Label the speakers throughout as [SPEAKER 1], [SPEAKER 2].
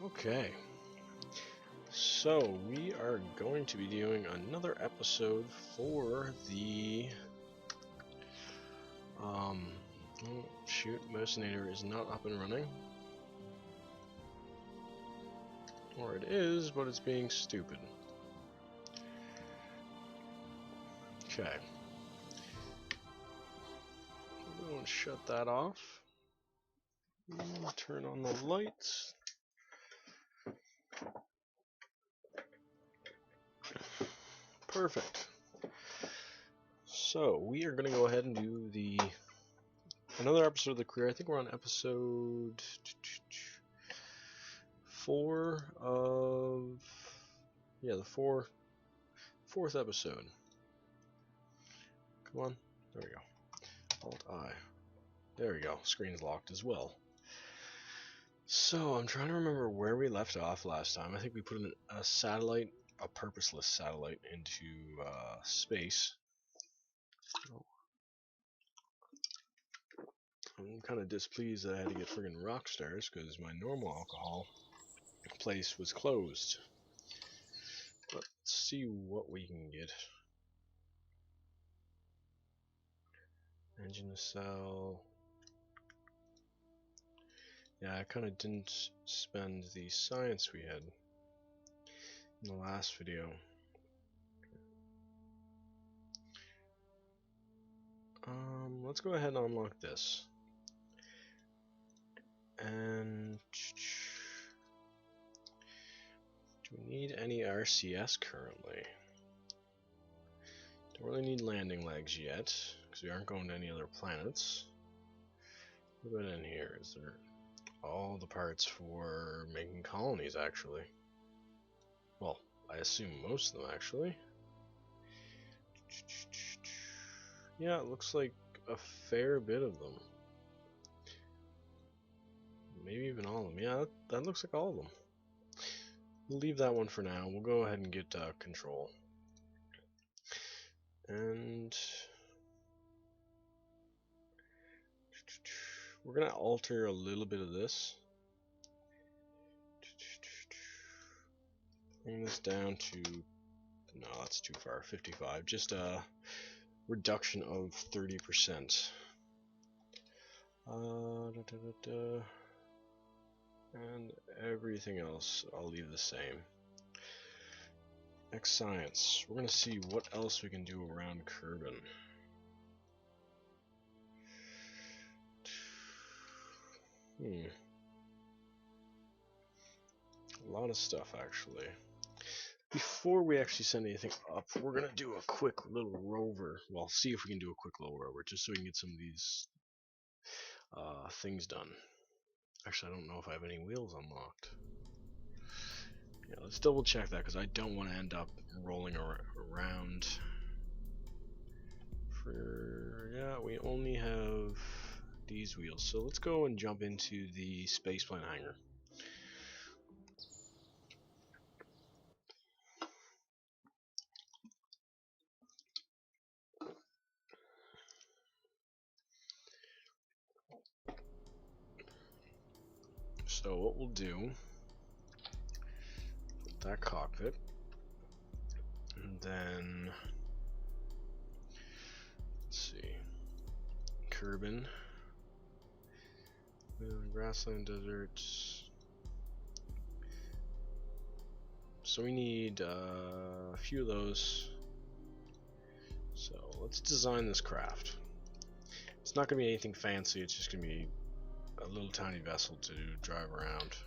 [SPEAKER 1] Okay, so we are going to be doing another episode for the oh, shoot, Mercenator is not up and running, or it is, but it's being stupid. Okay, we're going to shut that off. Turn on the lights. Perfect. So we are going to go ahead and do another episode of the career. I think we're on episode 4 of the fourth episode. Come on, there we go. Alt I. There we go. Screen's locked as well. So I'm trying to remember where we left off last time. I think we put a satellite, a purposeless satellite, into space. I'm kind of displeased that I had to get friggin' rock stars because my normal alcohol place was closed. Let's see what we can get. Engine cell. Yeah, I kind of didn't spend the science we had in the last video. Let's go ahead and unlock this. And do we need any RCS currently? Don't really need landing legs yet, because we aren't going to any other planets. What about in here? Is there all the parts for making colonies, actually? Well, I assume most of them, actually. Yeah, it looks like a fair bit of them. Maybe even all of them. Yeah, that looks like all of them. We'll leave that one for now. We'll go ahead and get control. And we're going to alter a little bit of this. Bring this down to, no, that's too far, 55. Just a reduction of 30%. And everything else I'll leave the same. Next science. We're going to see what else we can do around Kerbin. A lot of stuff, actually. Before we actually send anything up, we're going to do a quick little rover. Well, see if we can do a quick little rover, just so we can get some of these things done. Actually, I don't know if I have any wheels unlocked. Yeah, let's double check that, because I don't want to end up rolling around. Yeah, we only have these wheels, so let's go and jump into the spaceplane hangar. So what we'll do, put that cockpit, and then let's see, Kerbin, grassland, deserts. So we need a few of those. So let's design this craft. It's not going to be anything fancy, it's just going to be a little tiny vessel to drive around.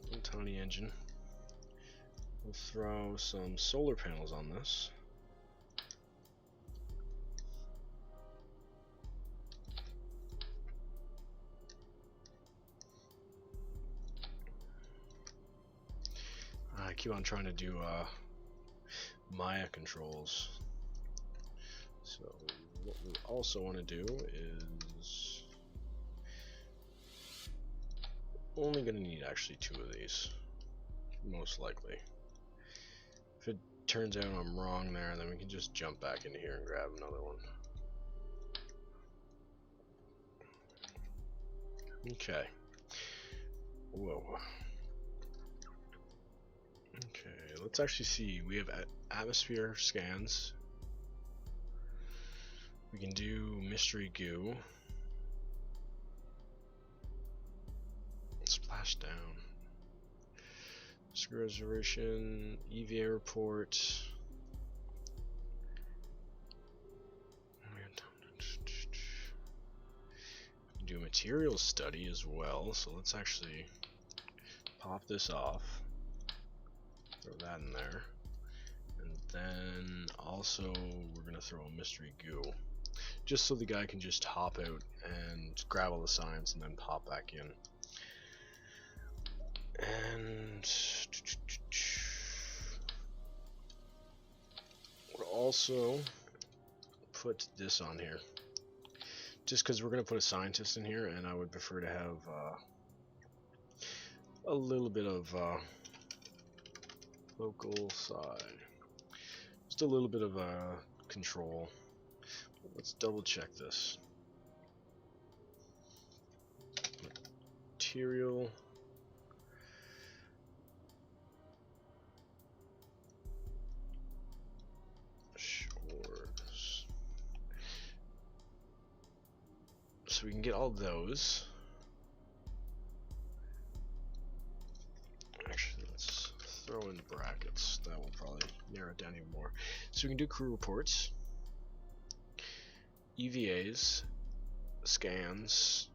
[SPEAKER 1] Little tiny engine. We'll throw some solar panels on this. I keep on trying to do Maya controls. So what we also want to do is only going to need actually 2 of these, most likely. If it turns out I'm wrong there, then we can just jump back into here and grab another one. Okay. Whoa. Okay, let's actually see. We have atmosphere scans. We can do mystery goo. Splash down. Screw reservation. EVA report. Do a materials study as well, so let's actually pop this off, throw that in there, and then also we're gonna throw a mystery goo, just so the guy can just hop out and grab all the signs and then pop back in. And we'll also put this on here, just because we're gonna put a scientist in here, and I would prefer to have a little bit of local side, just a little bit of control. Let's double check this. Material. Shores. So we can get all those. Actually, let's throw in brackets. That will probably narrow it down even more. So we can do crew reports, EVAs, scans.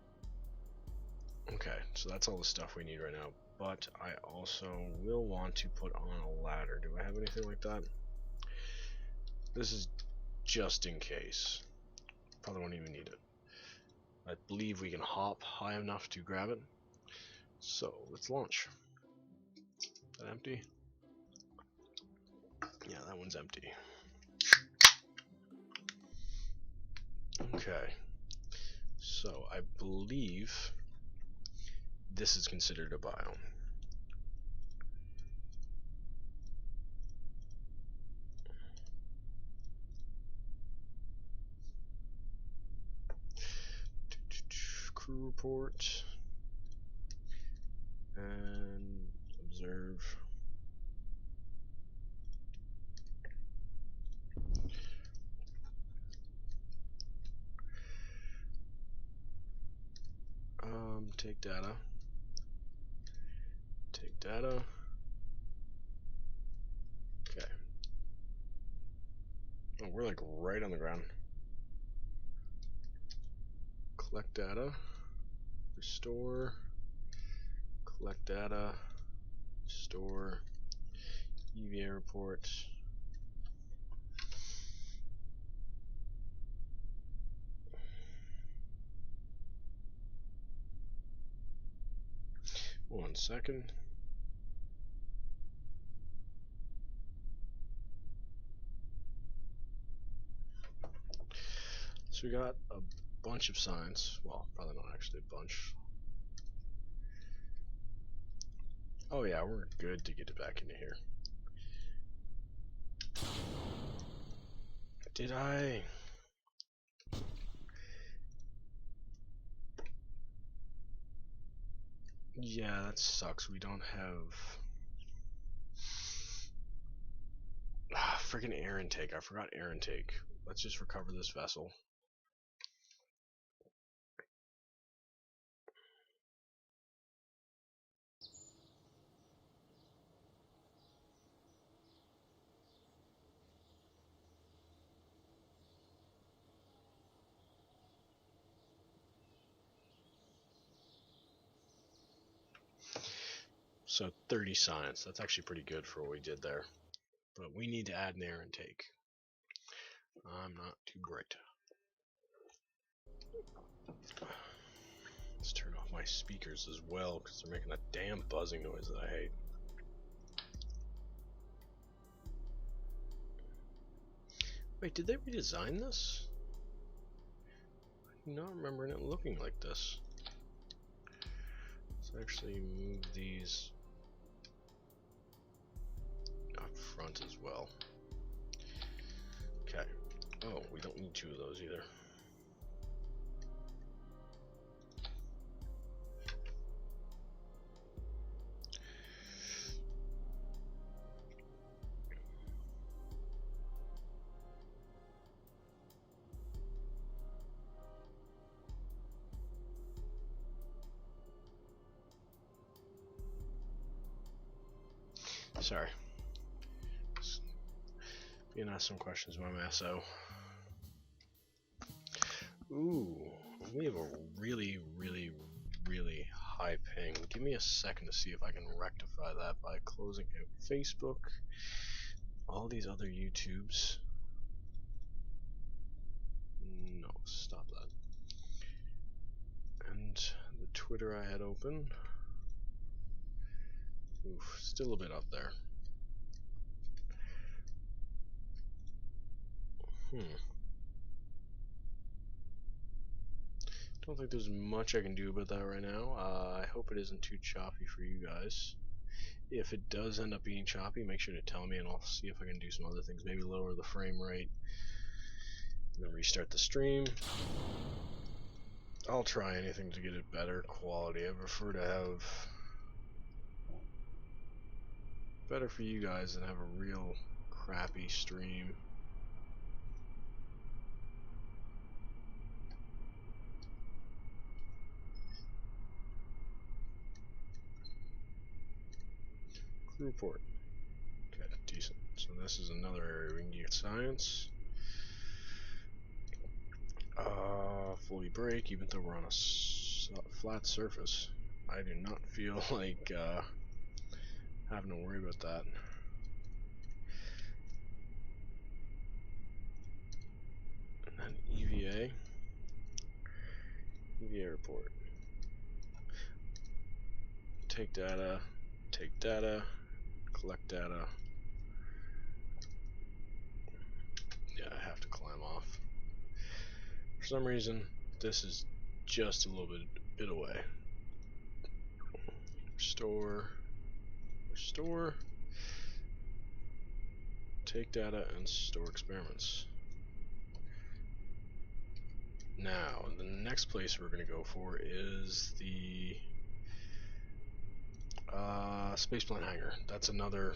[SPEAKER 1] Okay, so that's all the stuff we need right now. But I also will want to put on a ladder. Do I have anything like that? This is just in case. Probably won't even need it. I believe we can hop high enough to grab it. So let's launch. Is that empty? Yeah, that one's empty. Okay. So I believe this is considered a biome. Crew report and observe. Take data. Take data. Okay. Oh, we're like right on the ground. Collect data. Restore. Collect data. Store. EVA report. One second. So we got a bunch of signs. Well, probably not actually a bunch. Oh yeah, we're good to get it back into here. Did I? Yeah, that sucks. We don't have freaking air intake. I forgot air intake. Let's just recover this vessel. So 30 science. That's actually pretty good for what we did there. But we need to add an air intake. I'm not too bright. Let's turn off my speakers as well, because they're making a damn buzzing noise that I hate. Wait, did they redesign this? I do not remember it looking like this. Let's actually move these up front as well. Okay. Oh, we don't need two of those either. Sorry. Being asked some questions by Masso. Ooh, we have a really, really, really high ping. Give me a second to see if I can rectify that by closing out Facebook, all these other YouTubes. No, stop that. And the Twitter I had open. Oof, still a bit up there. Don't think there's much I can do about that right now. I hope it isn't too choppy for you guys. If it does end up being choppy, make sure to tell me and I'll see if I can do some other things. Maybe lower the frame rate and then restart the stream. I'll try anything to get it better quality. I prefer to have better for you guys than have a real crappy stream. Crew report. Okay, decent. So this is another area we can get science. Fully break, even though we're on a flat surface. I do not feel like having to worry about that. And then EVA report. Take data, collect data. Yeah, I have to climb off. For some reason, this is just a little bit away. Restore, take data and store experiments. Now, the next place we're going to go for is the spaceplant hangar. That's another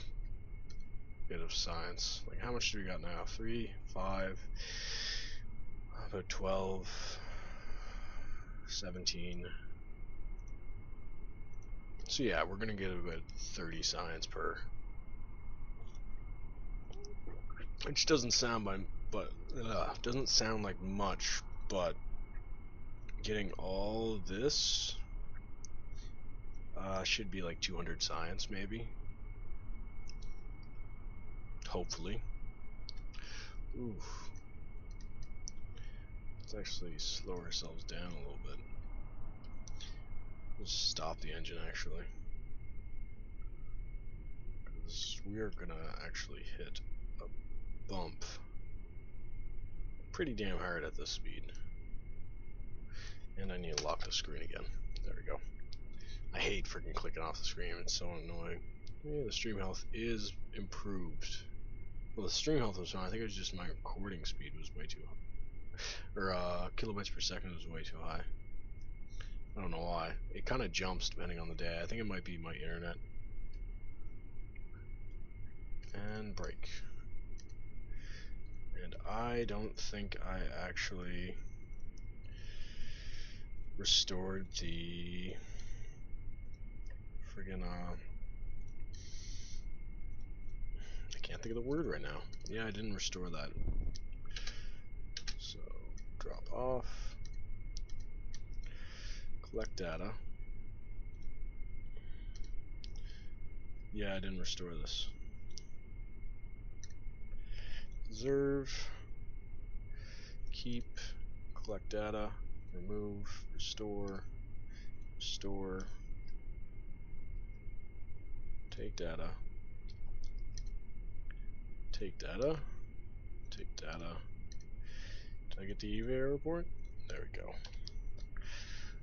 [SPEAKER 1] bit of science. Like, how much do we got now? 3, 5, about 12, 17. So yeah, we're gonna get about 30 science per. Which doesn't sound doesn't sound like much, but getting all this should be like 200 science maybe. Hopefully. Oof. Let's actually slow ourselves down a little bit. Let's stop the engine actually. Because we are gonna actually hit a bump pretty damn hard at this speed. And I need to lock the screen again. There we go. I hate freaking clicking off the screen, it's so annoying. Yeah, the stream health is improved. Well, the stream health was fine. I think it was just my recording speed was way too high. Or kilobytes per second was way too high. I don't know why. It kind of jumps depending on the day. I think it might be my internet. And break. And I don't think I actually restored the friggin' I can't think of the word right now. Yeah, I didn't restore that. So drop off, collect data. Yeah, I didn't restore this. Observe, keep, collect data, remove, restore, take data, take data. Did I get the EVA report? There we go.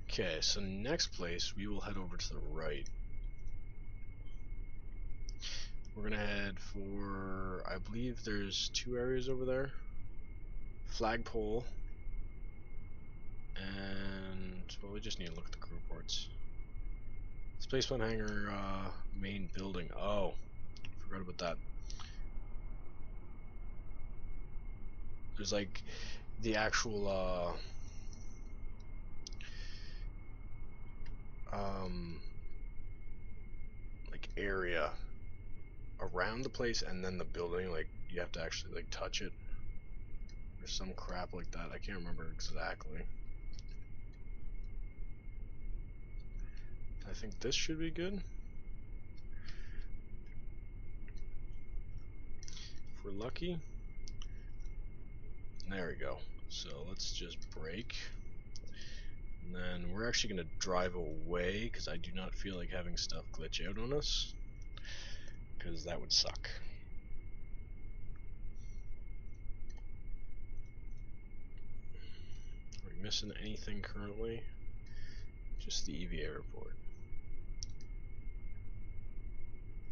[SPEAKER 1] Okay, so next place we will head over to the right. We're gonna head for, I believe there's 2 areas over there. Flagpole, and well, we just need to look at the crew reports. Spaceplant hangar, main building. Oh, forgot about that. There's like the actual like area around the place and then the building, like you have to actually like touch it or some crap like that. I can't remember exactly. I think this should be good. If we're lucky. There we go. So let's just break. And then we're actually going to drive away because I do not feel like having stuff glitch out on us, because that would suck. Are we missing anything currently? Just the EVA report.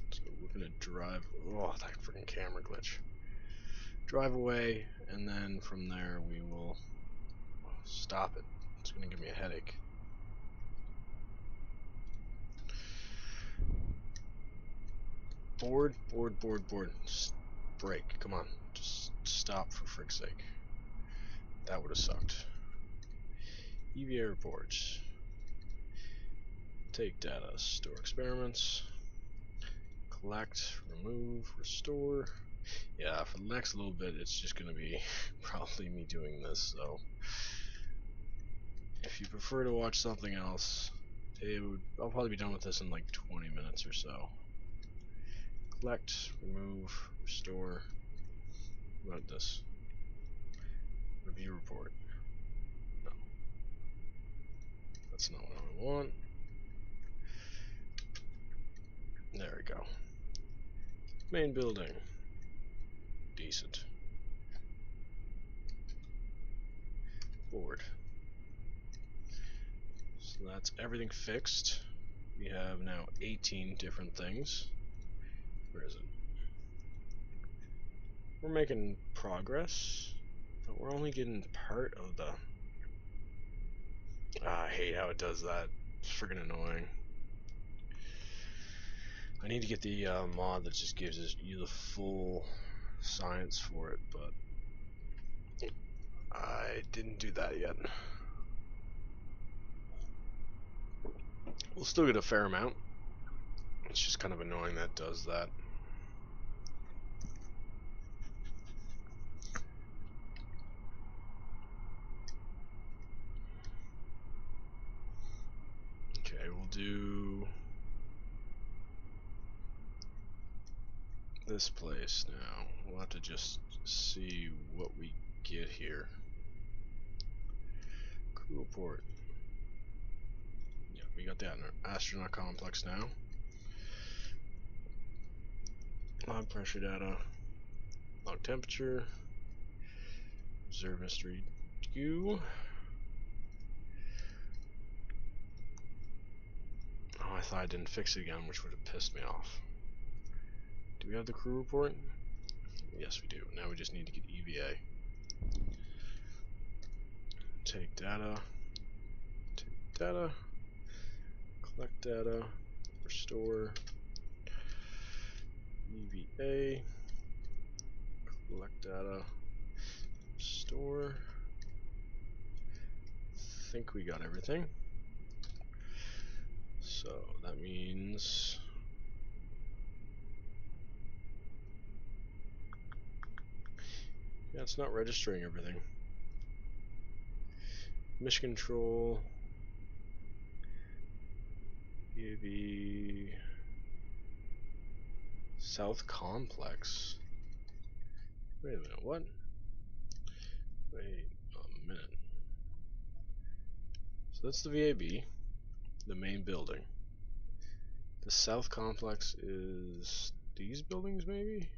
[SPEAKER 1] So we're going to drive. Oh, that freaking camera glitch. Drive away, and then from there we will stop it. It's going to give me a headache. Board. Just break. Come on. Just stop for frick's sake. That would have sucked. EVA reports. Take data. Store experiments. Collect. Remove. Restore. Yeah, for the next little bit it's just going to be probably me doing this, so if you prefer to watch something else, I'll probably be done with this in like 20 minutes or so. Collect, remove, restore. What about this? Review report. No. That's not what I want. There we go. Main building. Decent. Board. So that's everything fixed. We have now 18 different things. Where is it? We're making progress, but we're only getting part of the... I hate how it does that. It's freaking annoying. I need to get the mod that just gives you the full science for it, but I didn't do that yet. We'll still get a fair amount. It's just kind of annoying that it does that. Okay, we'll do this place now. We'll have to just see what we get here. Crew report. Yeah, we got the astronaut complex now. Log pressure data. Log temperature. Observe mystery Q. Oh, I thought I didn't fix it again, which would have pissed me off. Do we have the crew report? Yes, we do. Now we just need to get EVA. Take data. Take data. Collect data. Restore. EVA. Collect data. Restore. Think we got everything. So that means yeah, it's not registering everything. Mission control. EV South Complex. Wait a minute, what? Wait a minute. So that's the VAB, the main building. The South Complex is these buildings, maybe?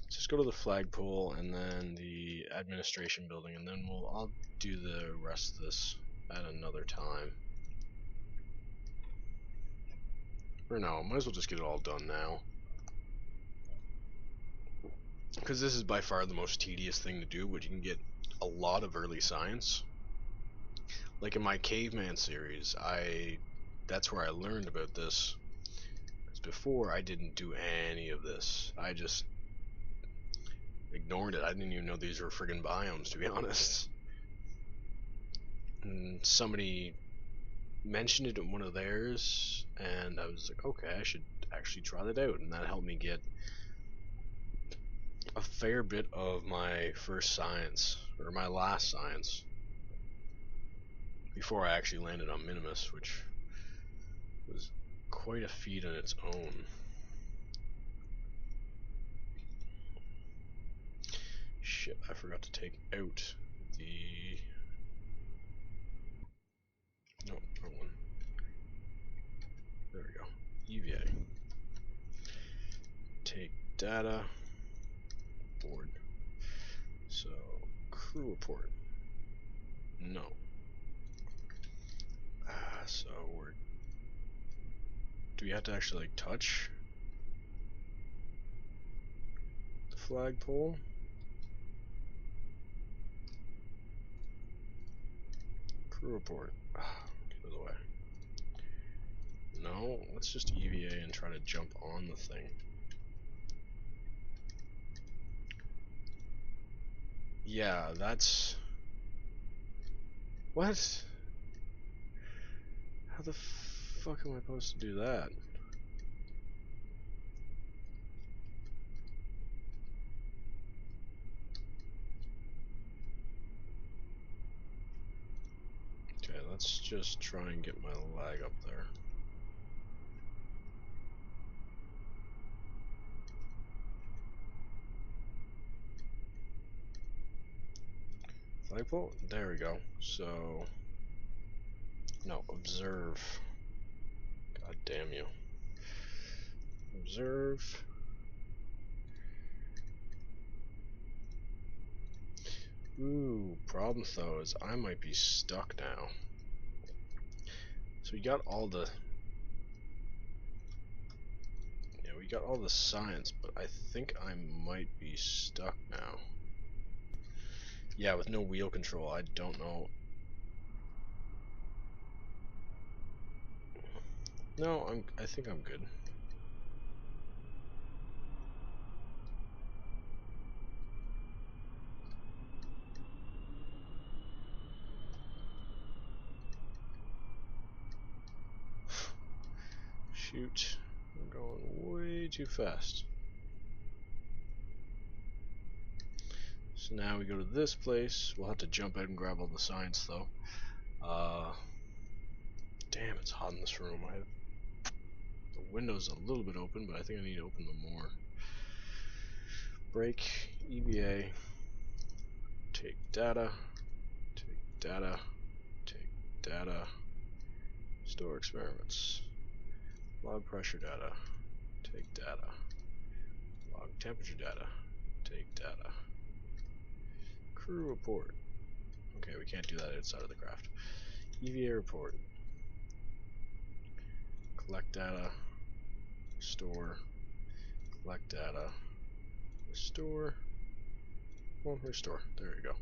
[SPEAKER 1] Let's just go to the flagpole and then the administration building, and then I'll do the rest of this at another time. Or no, might as well just get it all done now. Because this is by far the most tedious thing to do, but you can get a lot of early science. Like in my caveman series, that's where I learned about this. Because before I didn't do any of this. I just ignored it. I didn't even know these were friggin' biomes, to be honest. And somebody mentioned it in one of theirs, and I was like, okay, actually trot it out, and that helped me get a fair bit of my first science, or my last science, before I actually landed on Minimus, which was quite a feat on its own. Shit, I forgot to take out the... No, wrong one. There we go. EVA. Take data. Board. So, crew report. No. So we're... Do we have to actually like touch the flagpole? Crew report. Get out of the way. No, let's just EVA and try to jump on the thing. Yeah, that's... What? How the fuck am I supposed to do that? Okay, let's just try and get my lag up there. Flagpole? There we go. So... No, observe. God damn you. Observe. Ooh, problem though is I might be stuck now. So we got all the... Yeah, we got all the science, but I think I might be stuck now. Yeah, with no wheel control, I don't know. No, I think I'm good. Shoot, I'm going way too fast. So now we go to this place. We'll have to jump out and grab all the science though. Damn, it's hot in this room. The window's a little bit open, but I think I need to open them more. Break, EVA, take data, take data, take data, store experiments, log pressure data, take data, log temperature data, take data, crew report. Okay, we can't do that outside of the craft. EVA report, collect data, store, collect data, restore, well, restore, there you go.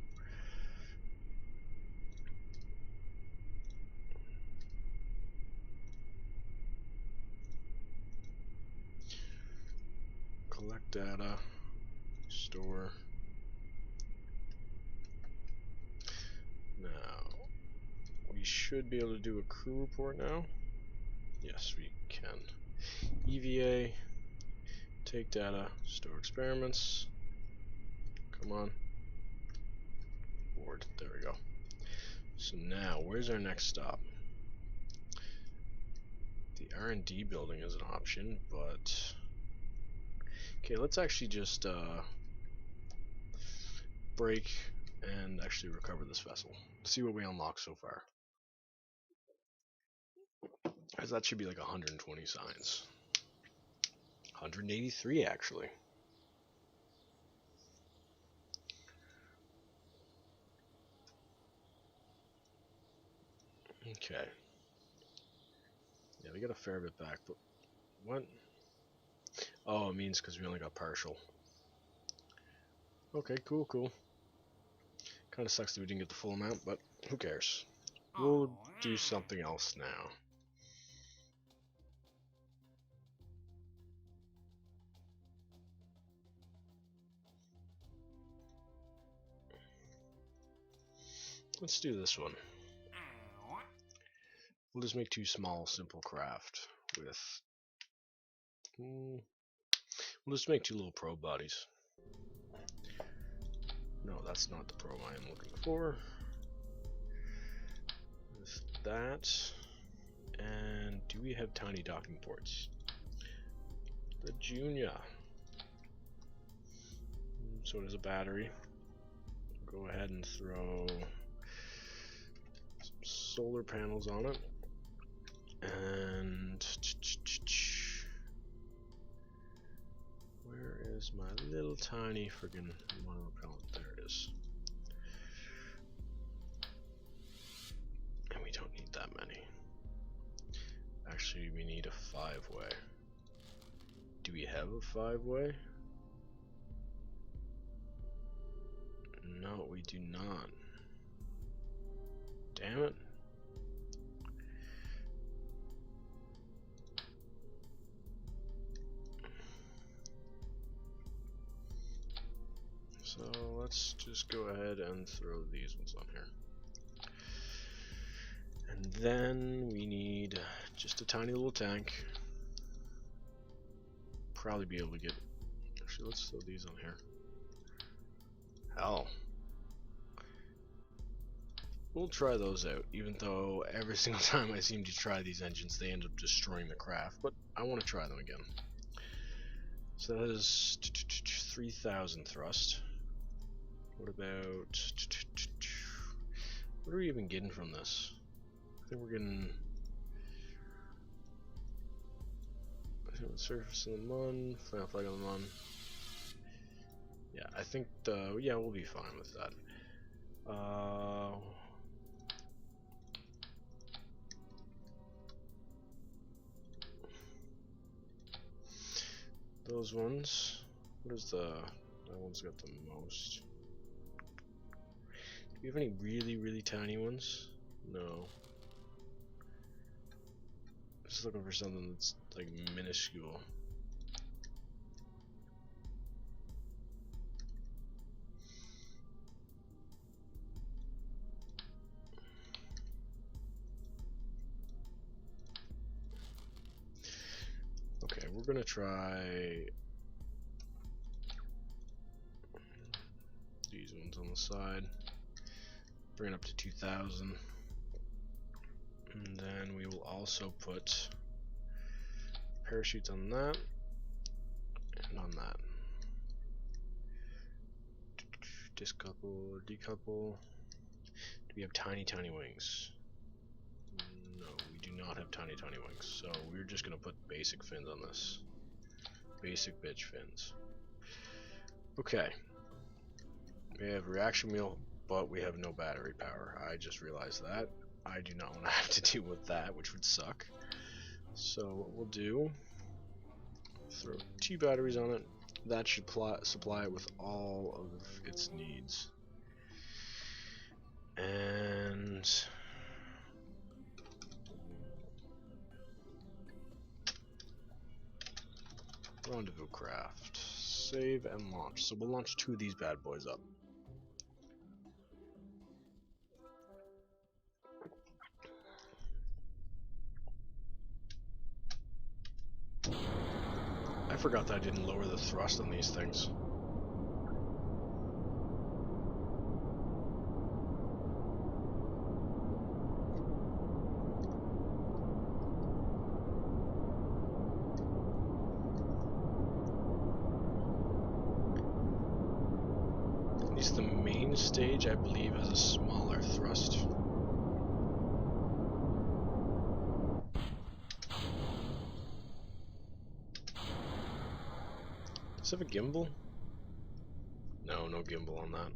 [SPEAKER 1] Collect data, store. Now, we should be able to do a crew report now. Yes, we can. EVA, take data, store experiments. Come on. Board, there we go. So now, where's our next stop? The R&D building is an option, but... Okay, let's actually just break and actually recover this vessel. See what we unlock so far. Because that should be like 120 signs. 183 actually. Okay. Yeah, we got a fair bit back, but what? Oh, it means because we only got partial. Okay, cool, cool. Kind of sucks that we didn't get the full amount, but who cares? We'll do something else now. Let's do this one. We'll just make 2 small, simple craft with We'll just make 2 little probe bodies. No, that's not the probe I am looking for. With that. And do we have tiny docking ports? The Junior. So does a battery. Go ahead and throw some solar panels on it. And where is my little tiny friggin' monopropellant? There it is. And we don't need that many. Actually, we need a 5-way. Do we have a 5-way? No, we do not. Damn it. So let's just go ahead and throw these ones on here. And then we need just a tiny little tank. Probably be able to get... Actually, let's throw these on here. Hell. We'll try those out, even though every single time I seem to try these engines, they end up destroying the craft. But I want to try them again. So that is 3,000 thrust. What about... What are we even getting from this? I think we're getting... Surface of the Mun, final flag on the Mun. Yeah, I think yeah, we'll be fine with that. Those ones. What is the... That one's got the most. Do we have any really tiny ones? No. Just looking for something that's like minuscule. Okay, we're gonna try these ones on the side. Bring it up to 2,000. And then we will also put parachutes on that and on that. Discouple or decouple. Do we have tiny wings? No, we do not have tiny wings. So we're just gonna put basic fins on this. Basic bitch fins. Okay. We have reaction wheel, but we have no battery power. I just realized that. I do not want to have to deal with that, which would suck. So what we'll do, throw 2 batteries on it. That should supply it with all of its needs. And rendezvous craft, save and launch. So we'll launch 2 of these bad boys up. I forgot that I didn't lower the thrust on these things. At least the main stage, I believe, has a smaller thrust. Does it have a gimbal? No, no gimbal on that.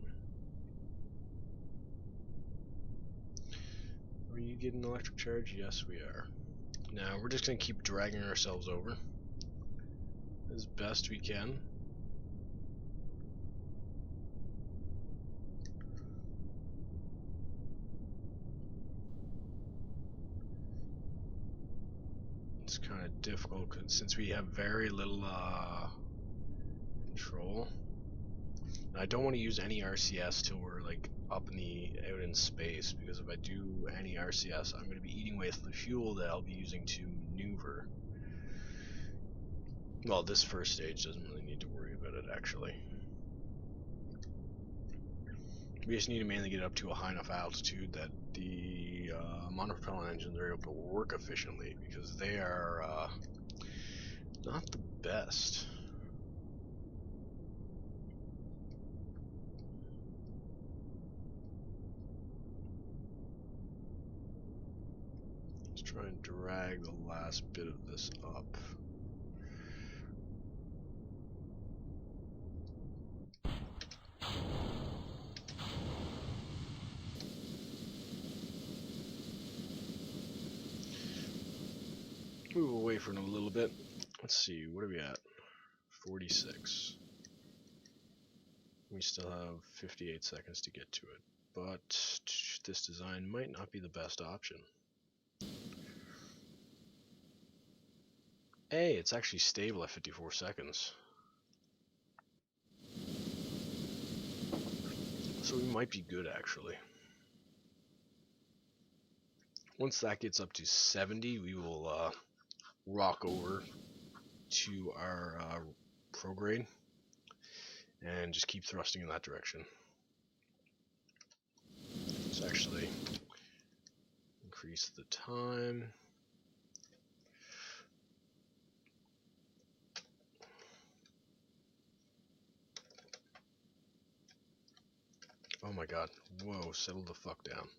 [SPEAKER 1] Are you getting electric charge? Yes, we are. Now, we're just going to keep dragging ourselves over as best we can. It's kind of difficult since we have very little control. I don't want to use any RCS till we're like up in out in space, because if I do any RCS, I'm going to be eating away the fuel that I'll be using to maneuver. Well, this first stage doesn't really need to worry about it, actually. We just need to mainly get up to a high enough altitude that the monopropellant engines are able to work efficiently, because they are not the best. Let's try and drag the last bit of this up. Move away from it a little bit. Let's see, what are we at? 46. We still have 58 seconds to get to it, but this design might not be the best option. Hey, it's actually stable at 54 seconds. So we might be good, actually. Once that gets up to 70, we will rock over to our prograde and just keep thrusting in that direction. Let's actually increase the time. Oh my god. Whoa, settle the fuck down.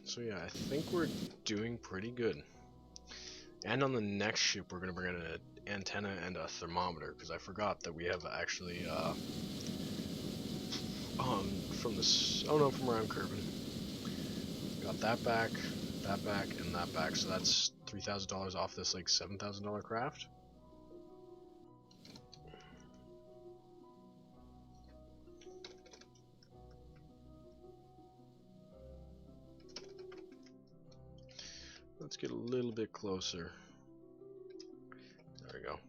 [SPEAKER 1] So yeah, I think we're doing pretty good. And on the next ship, we're going to bring in an antenna and a thermometer, because I forgot that we have actually, from this, oh no, from where I'm curving. Got that back, and that back, so that's $3,000 off this, like, $7,000 craft. Let's get a little bit closer. There we go.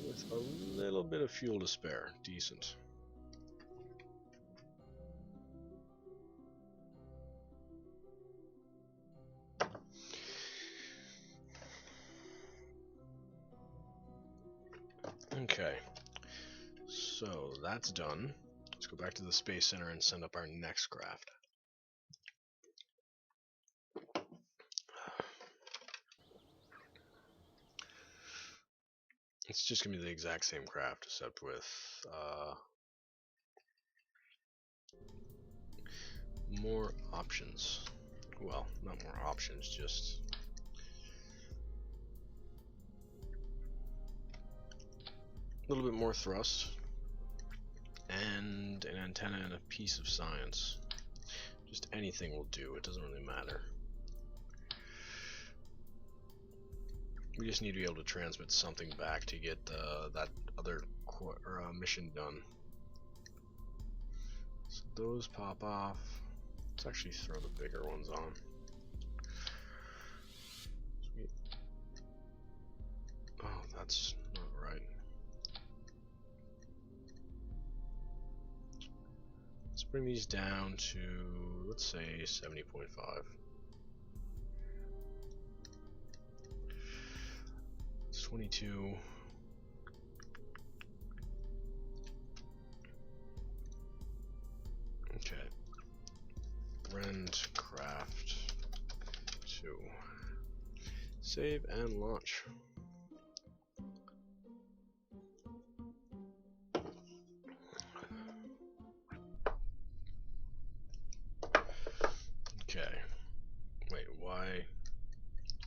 [SPEAKER 1] With a little bit of fuel to spare. Decent. Okay, so that's done. Let's go back to the Space Center and send up our next craft. It's just going to be the exact same craft, except with more options. Well, not more options, just a little bit more thrust, and an antenna and a piece of science. Just anything will do, it doesn't really matter. We just need to be able to transmit something back to get that other mission done. So those pop off. Let's actually throw the bigger ones on. Sweet. Oh, that's not right. Let's bring these down to, let's say, 70.5. It's 22. Okay. Rend craft 2. Save and launch. Okay. Wait, why?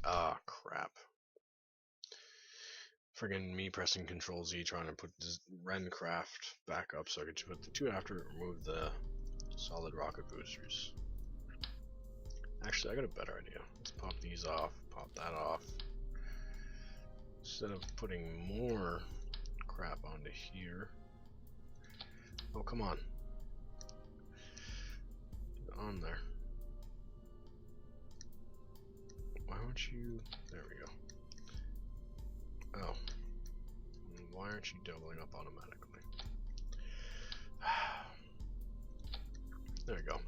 [SPEAKER 1] Ah, crap. Friggin' me pressing Control Z trying to put this Ren craft back up so I could just put the 2 after it, remove the solid rocket boosters. Actually, I got a better idea. Let's pop these off, pop that off. Instead of putting more crap onto here. Oh, come on. Get on there. Why aren't you... There we go. Oh. Why aren't you doubling up automatically? There we go.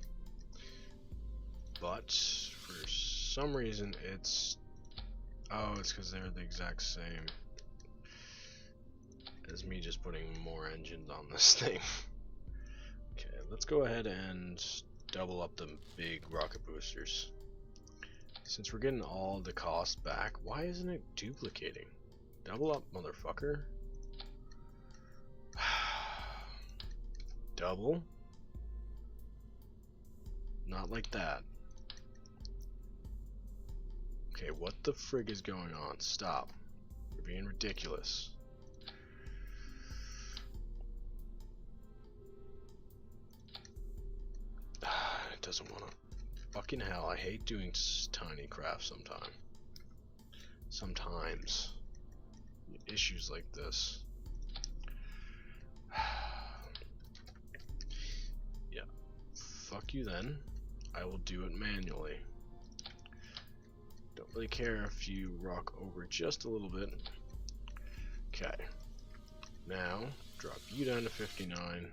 [SPEAKER 1] But for some reason it's... Oh, it's because they're the exact same as me just putting more engines on this thing. Okay, let's go ahead and double up the big rocket boosters. Since we're getting all the cost back, why isn't it duplicating? Double up, motherfucker. Double? Not like that. Okay, what the frig is going on? Stop. You're being ridiculous. It doesn't want to. Fucking hell, I hate doing tiny craft sometimes. Issues like this. Yeah. Fuck you then. I will do it manually. Don't really care if you rock over just a little bit. Okay. Now, drop you down to 59,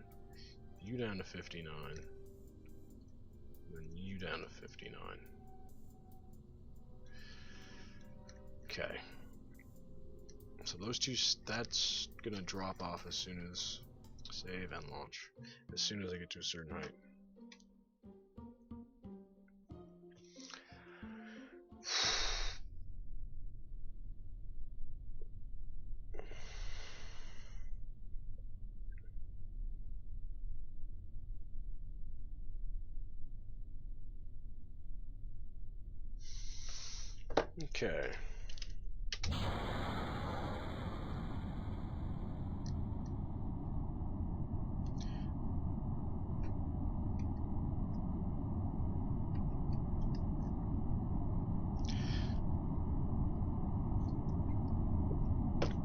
[SPEAKER 1] you down to 59, and then you down to 59. Okay. So those two, that's gonna drop off as soon as save and launch. As soon as I get to a certain height. Okay.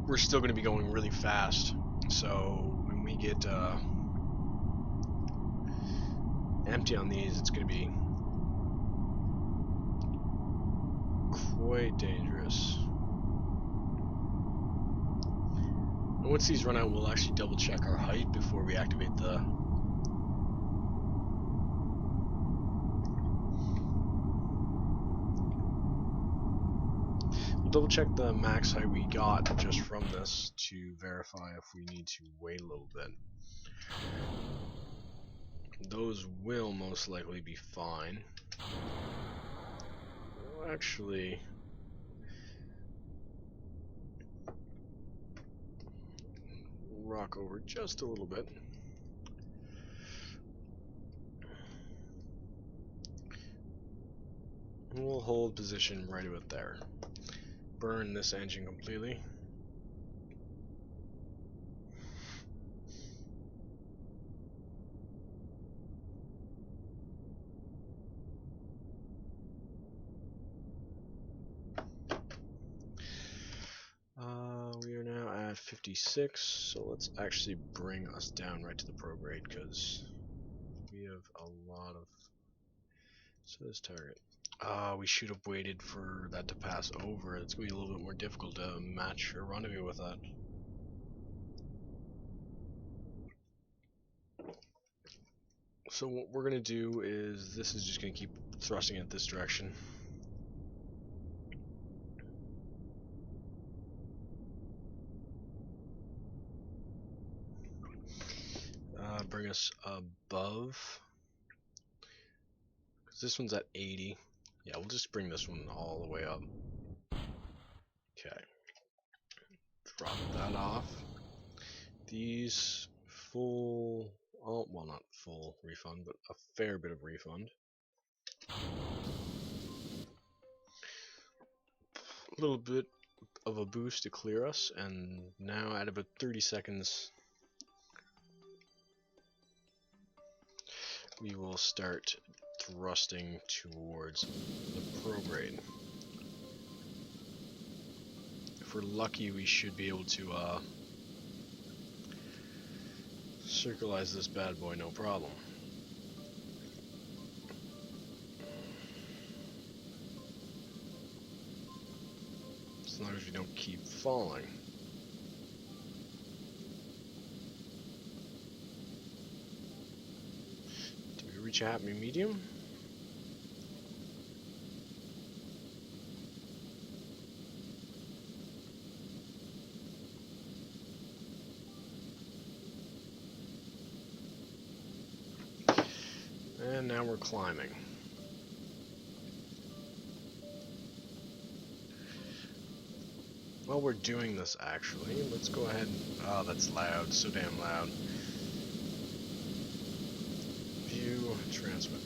[SPEAKER 1] We're still going to be going really fast, so when we get empty on these, it's going to be quite dangerous. And once these run out, we'll actually double check our height before we activate the... We'll double check the max height we got just from this to verify if we need to wait a little bit. Those will most likely be fine. We'll actually... rock over just a little bit. We'll hold position right about there. Burn this engine completely. We are now at 56, so let's actually bring us down right to the prograde because we have a lot of... So this target. We should have waited for that to pass over. It's going to be a little bit more difficult to match or rendezvous with that. So what we're going to do is, this is just going to keep thrusting it this direction. Bring us above, because this one's at 80. Yeah, we'll just bring this one all the way up. Okay. Drop that off. These full, oh, well, not full refund, but a fair bit of refund. A little bit of a boost to clear us, and now at about 30 seconds, we will start thrusting towards the prograde. If we're lucky, we should be able to circleize this bad boy, no problem. As long as we don't keep falling. Did we reach a happy medium? And now we're climbing. While we're doing this, actually, let's go ahead and... Oh, that's loud. So damn loud. View, transmit.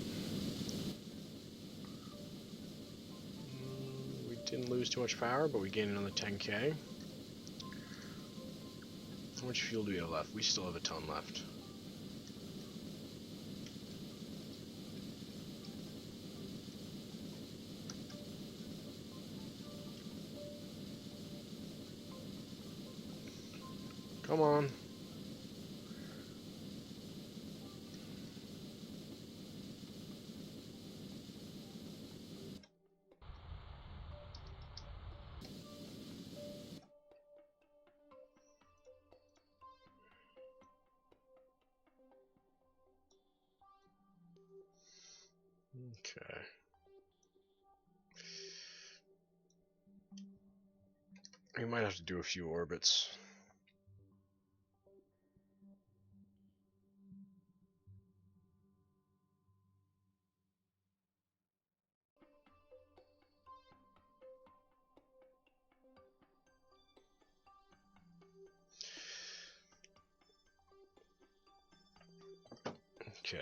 [SPEAKER 1] We didn't lose too much power, but we gained another 10k. How much fuel do we have left? We still have a ton left. Come on. Okay. We might have to do a few orbits. Okay,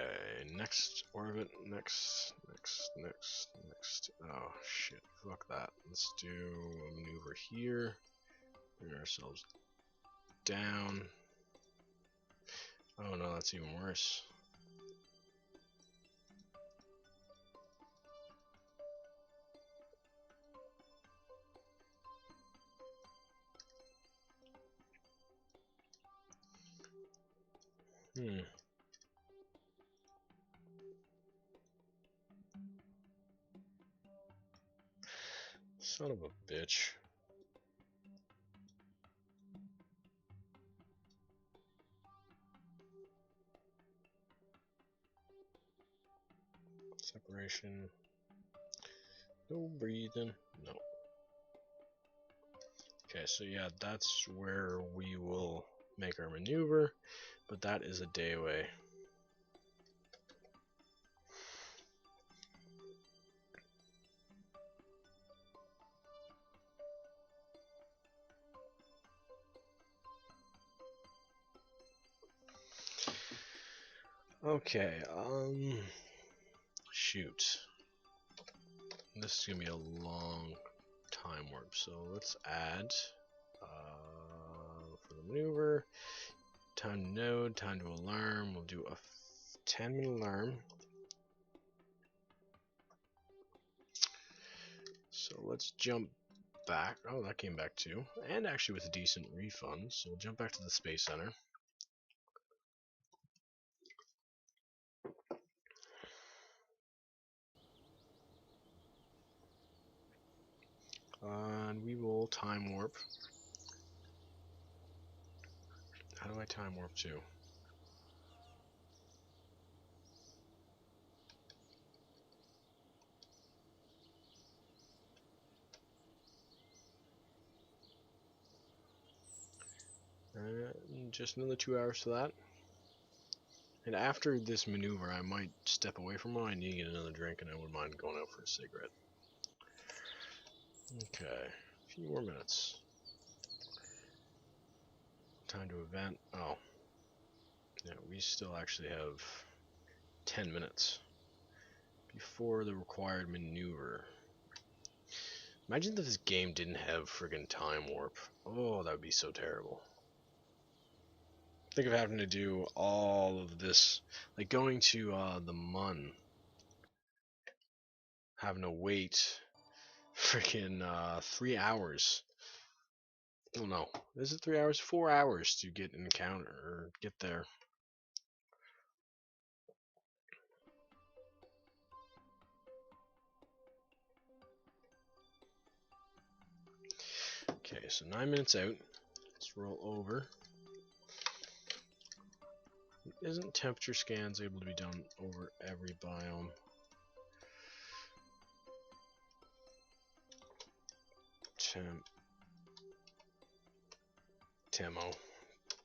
[SPEAKER 1] next orbit, next. Oh shit, fuck that. Let's do a maneuver here. Bring ourselves down. Oh no, that's even worse. Son of a bitch. Separation. No breathing. No. Okay, so yeah, that's where we will make our maneuver, but that is a day away. Okay, shoot. This is gonna be a long time warp, so let's add for the maneuver, time to node, time to alarm. We'll do a 10-minute alarm. So let's jump back. Oh, that came back too, and actually with a decent refund. So we'll jump back to the Space Center. And we will time warp. How do I time warp to? Just another 2 hours to that. And after this maneuver, I might step away from it. I need to get another drink, and I wouldn't mind going out for a cigarette. Okay, a few more minutes. Time to event. Oh, yeah, we still actually have 10 minutes before the required maneuver. Imagine if this game didn't have friggin' time warp. Oh, that would be so terrible. Think of having to do all of this, like going to the Mun, having to wait freaking 3 hours Oh no, is it 3 hours? 4 hours to get an encounter or get there. Okay, so 9 minutes out. Let's roll over. Isn't temperature scans able to be done over every biome?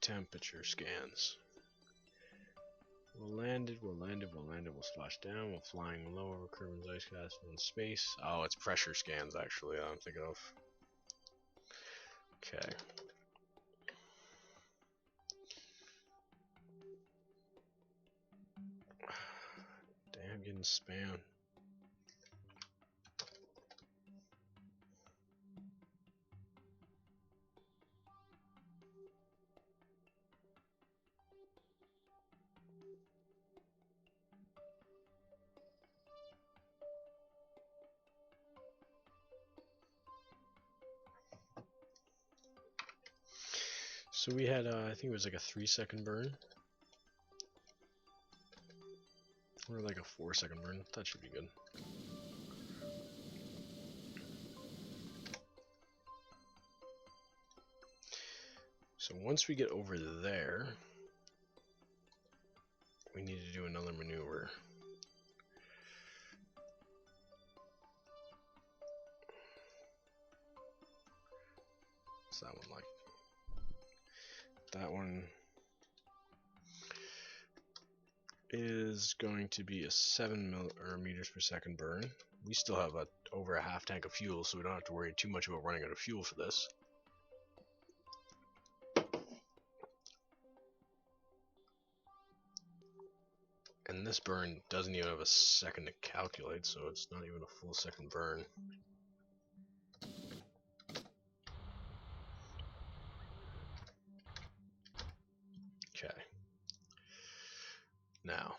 [SPEAKER 1] Temperature scans. We'll land it, we'll splash down, we'll flying low over Kerbin's ice castle in space. Oh, it's pressure scans actually I'm thinking of. Okay. Damn, getting spam. So we had, I think it was like a 3-second burn. Or like a 4-second burn. That should be good. So once we get over there, we need to do another maneuver. What's that one like? That one is going to be a 7 meters per second burn. We still have over a half tank of fuel, so we don't have to worry too much about running out of fuel for this. And this burn doesn't even have a second to calculate, so it's not even a full second burn. Okay. Now,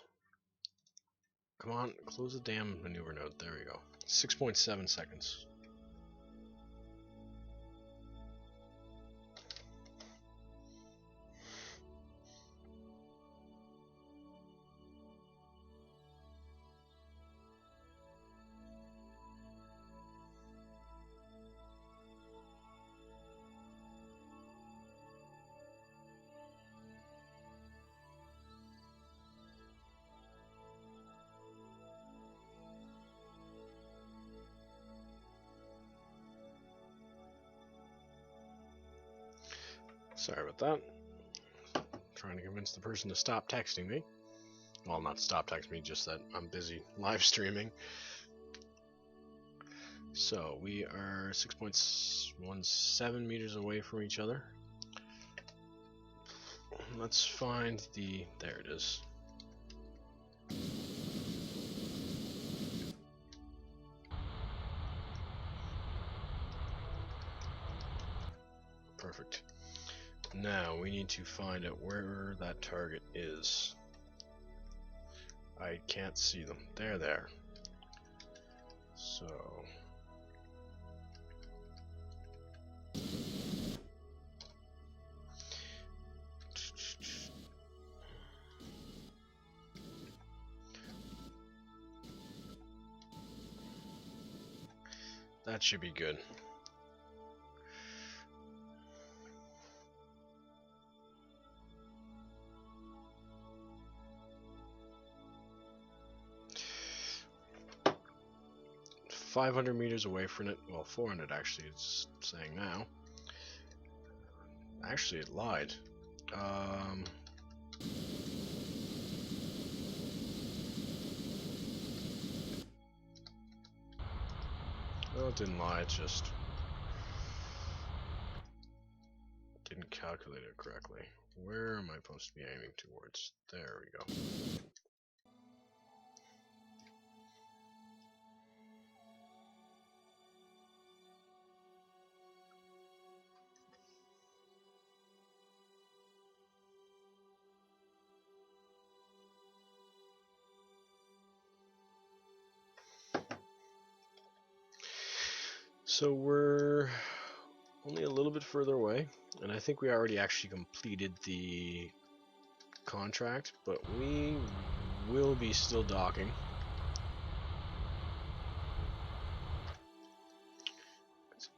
[SPEAKER 1] come on, close the damn maneuver node. There we go. 6.7 seconds. Sorry about that. Trying to convince the person to stop texting me. Well, not stop texting me, just that I'm busy live streaming. So we are 6.17 meters away from each other. Let's find the... there it is. Perfect. Now we need to find out where that target is. I can't see them. They're there. So... that should be good. .500 meters away from it. Well, 400 actually, it's saying now. Actually, it lied. Well, it didn't lie, it just didn't calculate it correctly. Where am I supposed to be aiming towards? There we go. So we're only a little bit further away, and I think we already actually completed the contract, but we will be still docking.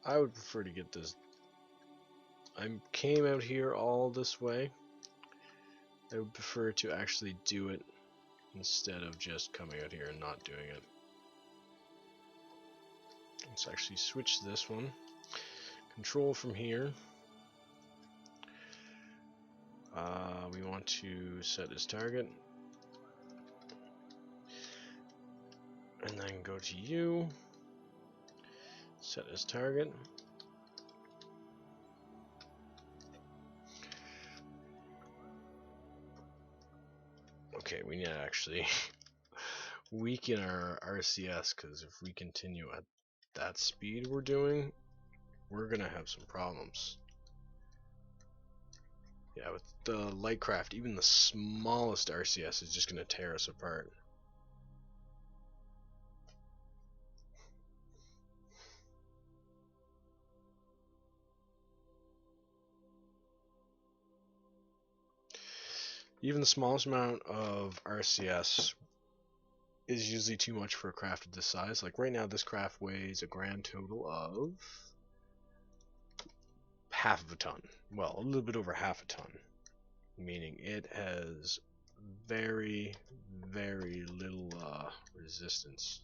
[SPEAKER 1] I would prefer to get this. I came out here all this way. I would prefer to actually do it instead of just coming out here and not doing it. Let's actually switch this one. Control from here. We want to set as target. And then go to you. Set as target. Okay, we need to actually weaken our RCS, because if we continue at that speed we're doing, we're gonna have some problems. Yeah, with the light craft, even the smallest RCS is just gonna tear us apart. Even the smallest amount of RCS is usually too much for a craft of this size. Like right now, this craft weighs a grand total of half of a ton. Well, a little bit over half a ton. Meaning it has very, very little resistance.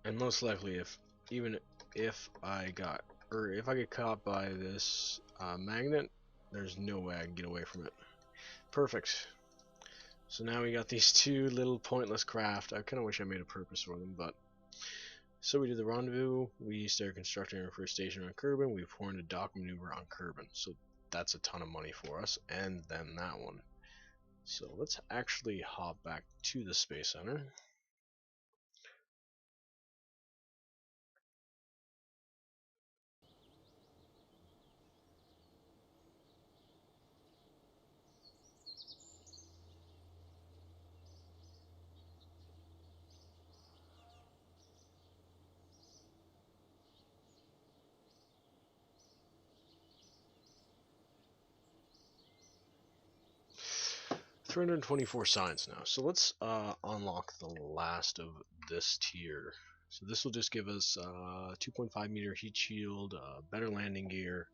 [SPEAKER 1] And most likely, even if I get caught by this magnet, there's no way I can get away from it. Perfect. So now we got these two little pointless craft. I kind of wish I made a purpose for them, but so we did the rendezvous. We started constructing our first station on Kerbin. We performed a dock maneuver on Kerbin, so that's a ton of money for us. And then that one. So let's actually hop back to the Space Center. 324 signs now. So let's unlock the last of this tier. So this will just give us 2.5 meter heat shield, better landing gear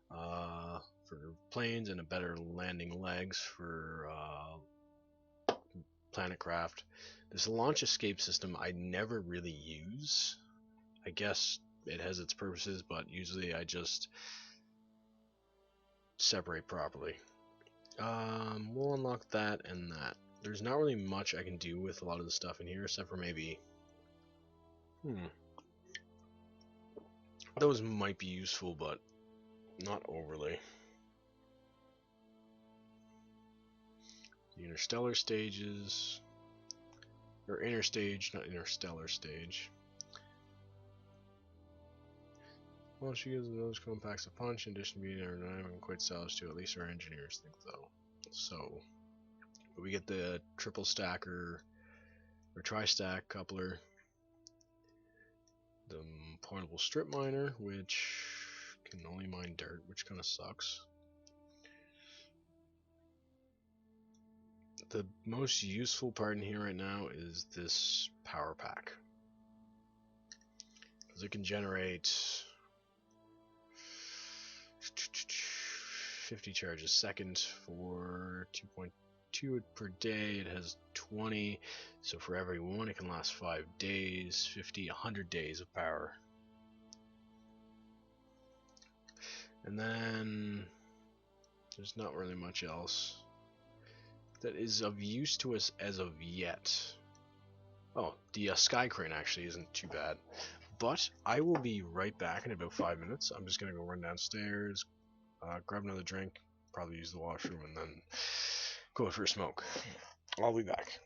[SPEAKER 1] for planes, and a better landing legs for planet craft. This launch escape system I never really use. I guess it has its purposes, but usually I just separate properly. We'll unlock that and that. There's not really much I can do with a lot of the stuff in here, except for maybe... Those might be useful, but not overly. The interstellar stages... Or interstage, not interstellar stage. Well, she gives those compacts a punch, in addition to being aerodynamic and quite stylish too, at least our engineers think though. So, we get the triple stacker, or tri-stack coupler, the portable strip miner, which can only mine dirt, which kind of sucks. The most useful part in here right now is this power pack, because it can generate 50 charges a second for 2.2 per day. It has 20, so for every one it can last 5 days, 50, 100 days of power. And then there's not really much else that is of use to us as of yet. Oh, the sky crane actually isn't too bad. But I will be right back in about 5 minutes. I'm just going to go run downstairs, grab another drink, probably use the washroom, and then go for a smoke. I'll be back.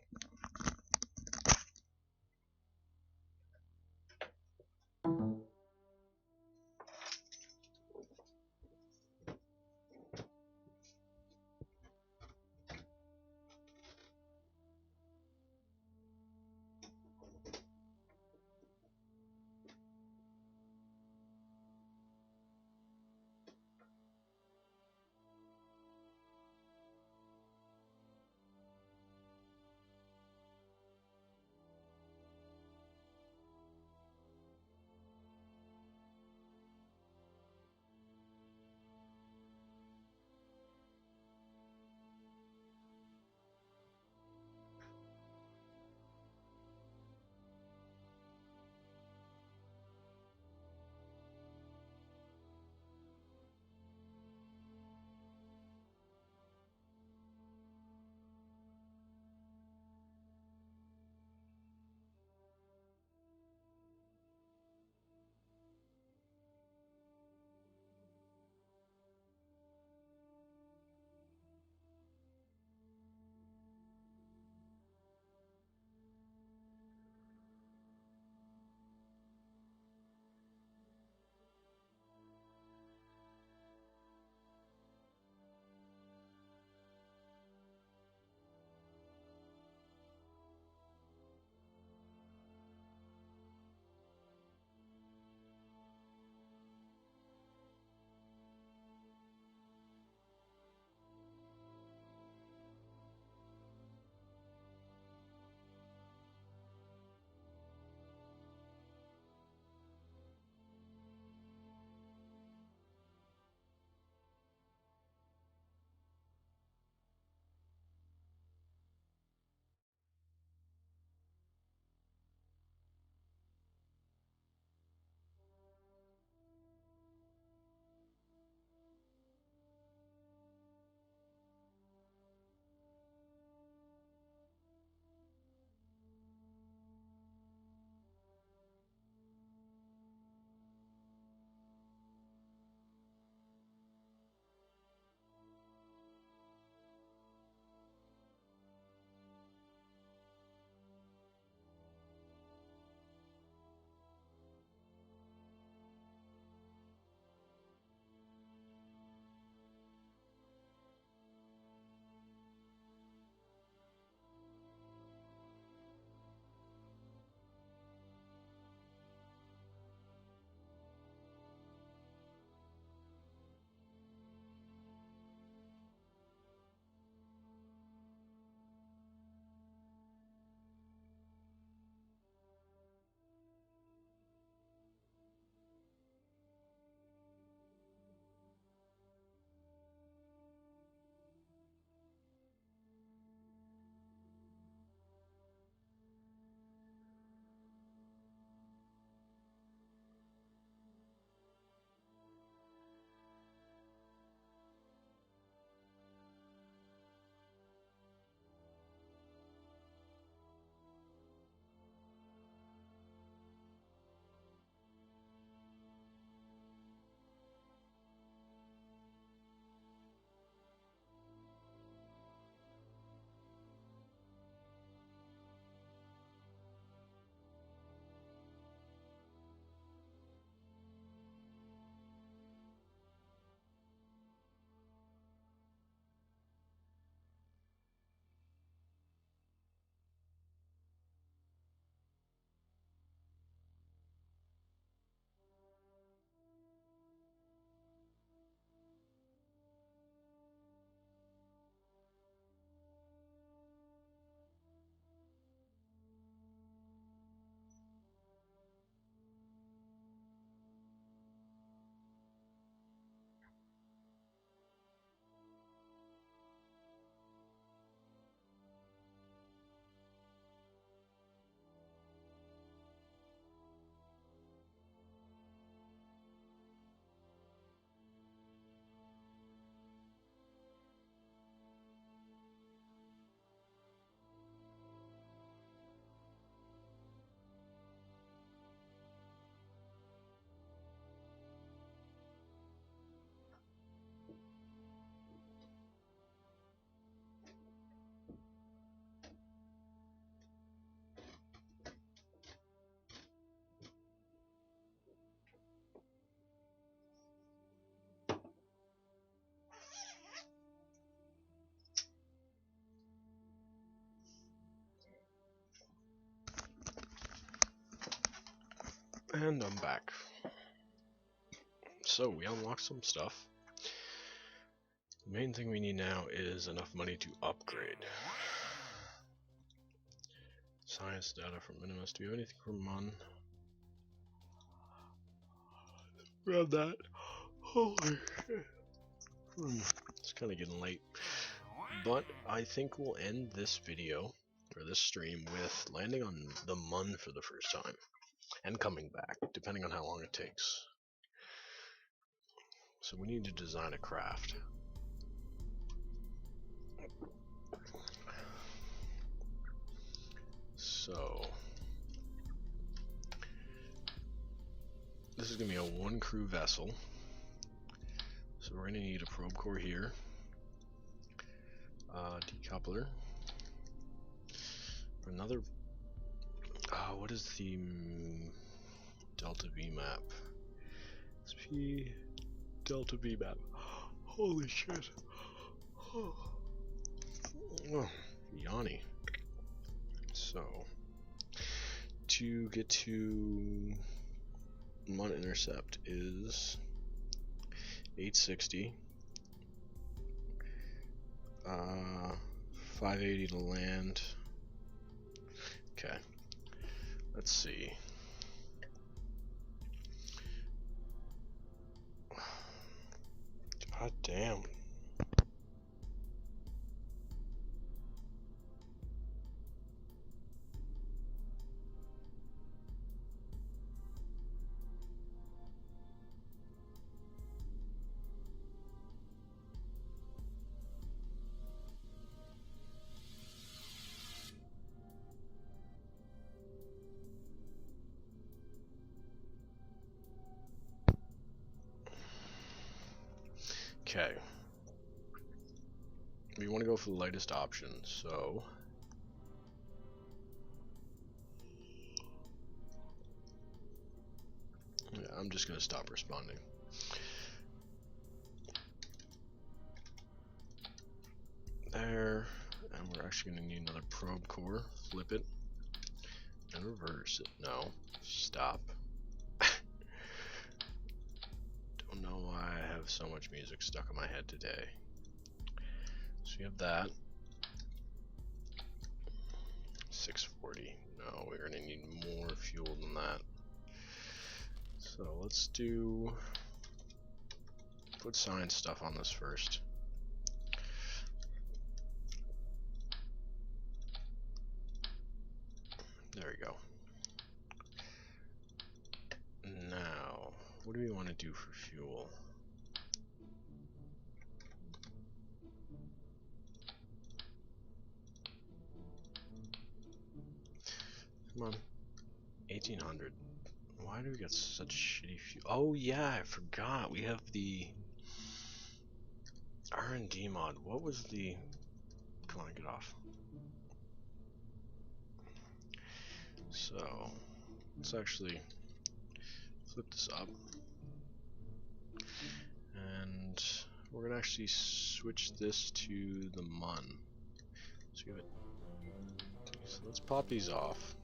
[SPEAKER 1] And I'm back. So we unlocked some stuff. The main thing we need now is enough money to upgrade. Science data from Minimus. Do we have anything from Mun? Grab that. Holy shit. It's kind of getting late. But I think we'll end this video, or this stream, with landing on the Mun for the first time. And coming back, depending on how long it takes. So we need to design a craft. So this is going to be a one crew vessel. So we're going to need a probe core here. Decoupler. Another. What is the Delta V map? SP Delta V map. Holy shit. Oh, Yanni. So, to get to Mun intercept is 860. 580 to land. Okay. Let's see. God damn. Okay. We want to go for the lightest option, so yeah, I'm just going to stop responding. There, and we're actually going to need another probe core. Flip it and reverse it. No, stop. Don't know why I have so much music stuck in my head today. So you have that. 640. No, we're gonna need more fuel than that. So let's put science stuff on this first. There we go. Now, what do we want to do for fuel? Come on. 1800. Why do we get such shitty fuel? Oh yeah, I forgot. We have the R&D mod. What was the... Come on, get off. So, let's actually flip this up. And we're going to actually switch this to the Mun. So let's pop these off.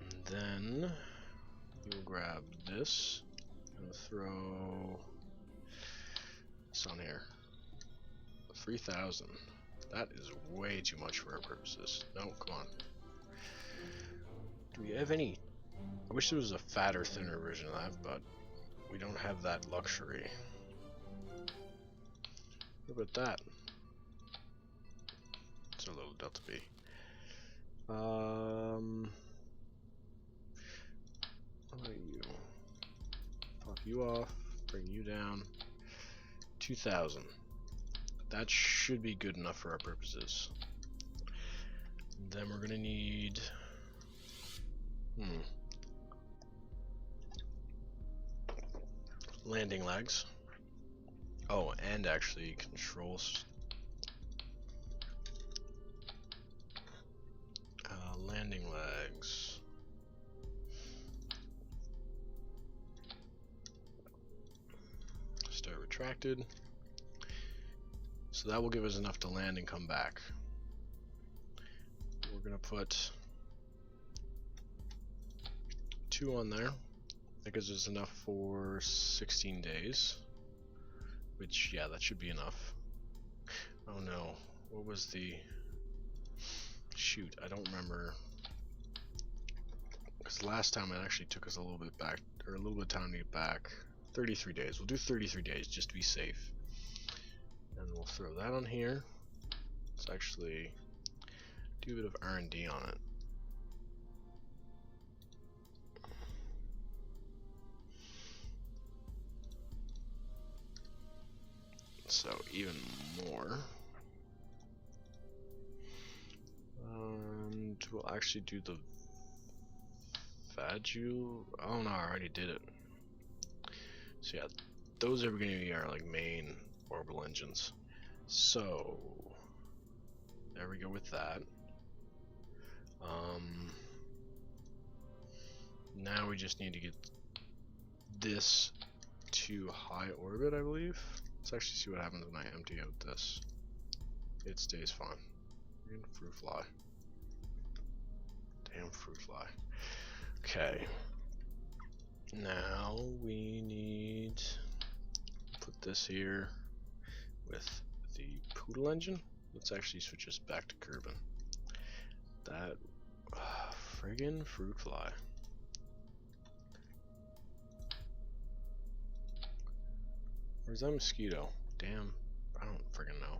[SPEAKER 1] And then we'll grab this and throw this on here. 3,000. That is way too much for our purposes. No, come on. Do we have any? I wish there was a fatter, thinner version of that, but we don't have that luxury. What about that? It's a little Delta V. How about you? Pop you off, bring you down. 2,000. That should be good enough for our purposes. Then we're gonna need... landing legs. Oh, and actually controls. Landing legs. Start retracted. So that will give us enough to land and come back. We're gonna put 2 on there. That gives us enough for 16 days. Which, yeah, that should be enough. Oh no, what was the... Shoot, I don't remember. Because last time it actually took us a little bit back, or a little bit of time to get back. 33 days. We'll do 33 days just to be safe. And we'll throw that on here. Let's actually do a bit of R&D on it. So even more. And we'll actually do the Vadu. Oh no, I already did it. So yeah, those are going to be our like main orbital engines. So there we go with that. Now we just need to get this to high orbit, I believe. Let's actually see what happens when I empty out this. It stays fine. Fruit fly. Damn fruit fly. Okay. Now we need to put this here with the poodle engine. Let's actually switch this back to Kerbin. That friggin' fruit fly. Where's that mosquito? Damn, I don't friggin' know.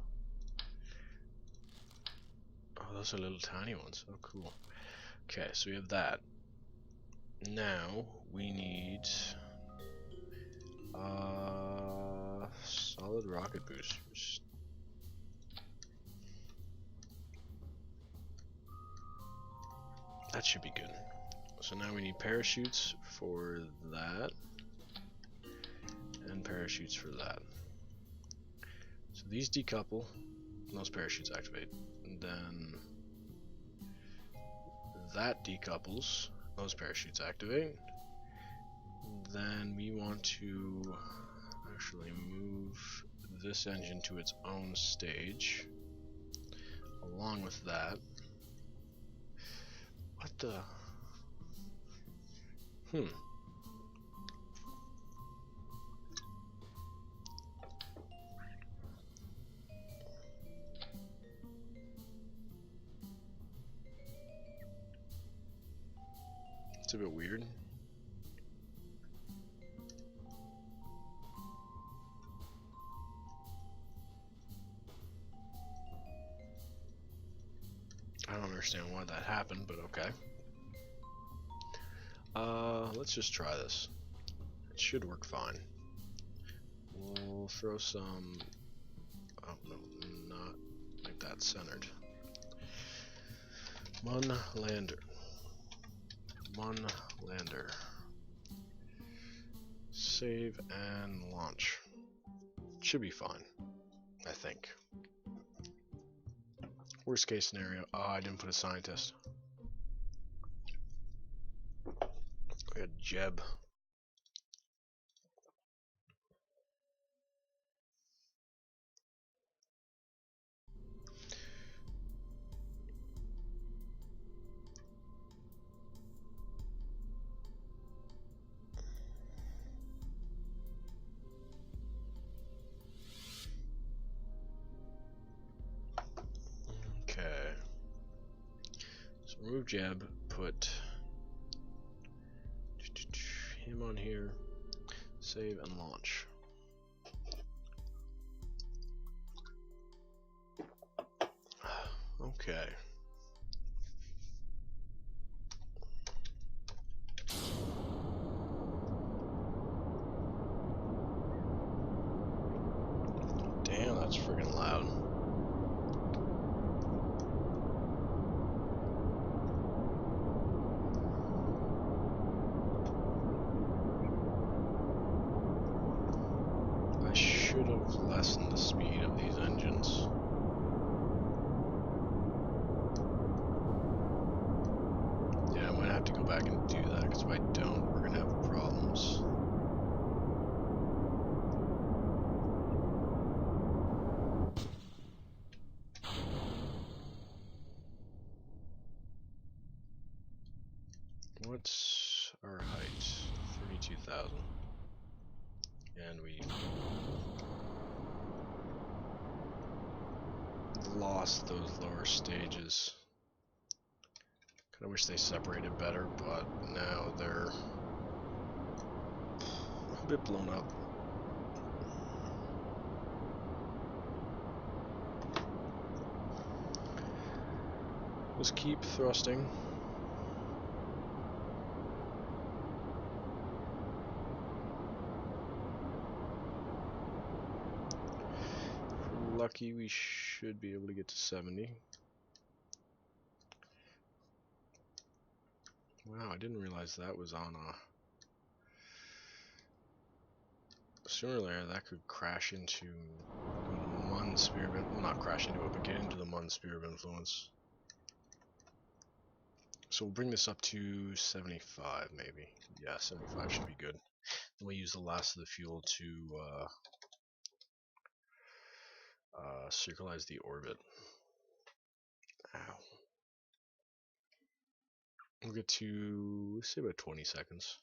[SPEAKER 1] Oh, those are little tiny ones. Oh, cool. Okay, so we have that. Now we need solid rocket boosters. That should be good. So now we need parachutes for that, and parachutes for that. So these decouple, and those parachutes activate, and then that decouples, those parachutes activate. Then we want to actually move this engine to its own stage. Along with that, what the? It's a bit weird. I don't understand why that happened, but okay. Let's just try this. It should work fine. We'll throw some... Oh, no, not like that centered. Lander. Save and launch. Should be fine, I think. Worst case scenario. Oh, I didn't put a scientist. We had Jeb. Okay. So remove Jeb, put him on here, save and launch. Okay. Damn, that's freaking loud. I should have lessened the speed of these engines. Yeah, I might have to go back and do that, because if I don't, we're gonna have problems. Our height, 32,000. And we lost those lower stages. Kinda wish they separated better, but now they're a bit blown up. Just keep thrusting. If we're lucky, we should be able to get to 70. Wow, I didn't realize that was on a... Sooner or later, that could crash into the Mun Sphere of... Well, not crash into it, but get into the Mun Sphere of Influence. So we'll bring this up to 75, maybe. Yeah, 75 should be good. Then we'll use the last of the fuel to circularize the orbit. Ow. We'll get to, say, about 20 seconds.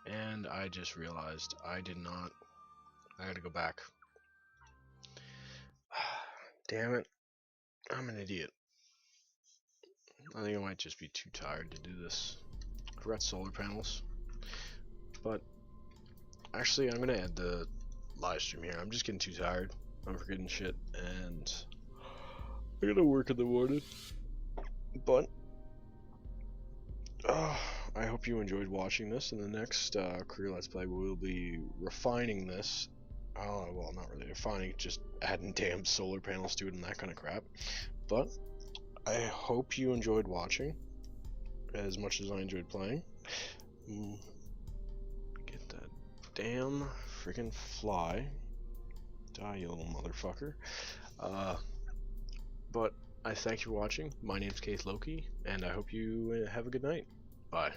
[SPEAKER 1] And I just realized I did not... I gotta go back. Damn it. I'm an idiot. I think I might just be too tired to do this. I've got solar panels. But actually, I'm gonna end the live stream here. I'm just getting too tired. I'm forgetting shit, and I gotta work in the morning. But I hope you enjoyed watching this. In the next career Let's Play, we'll be refining this. Well, not really refining, just adding damn solar panels to it and that kind of crap. But I hope you enjoyed watching as much as I enjoyed playing. Get that damn freaking fly. Die, you little motherfucker. But I thank you for watching. My name's Keith Loki, and I hope you have a good night. Bye.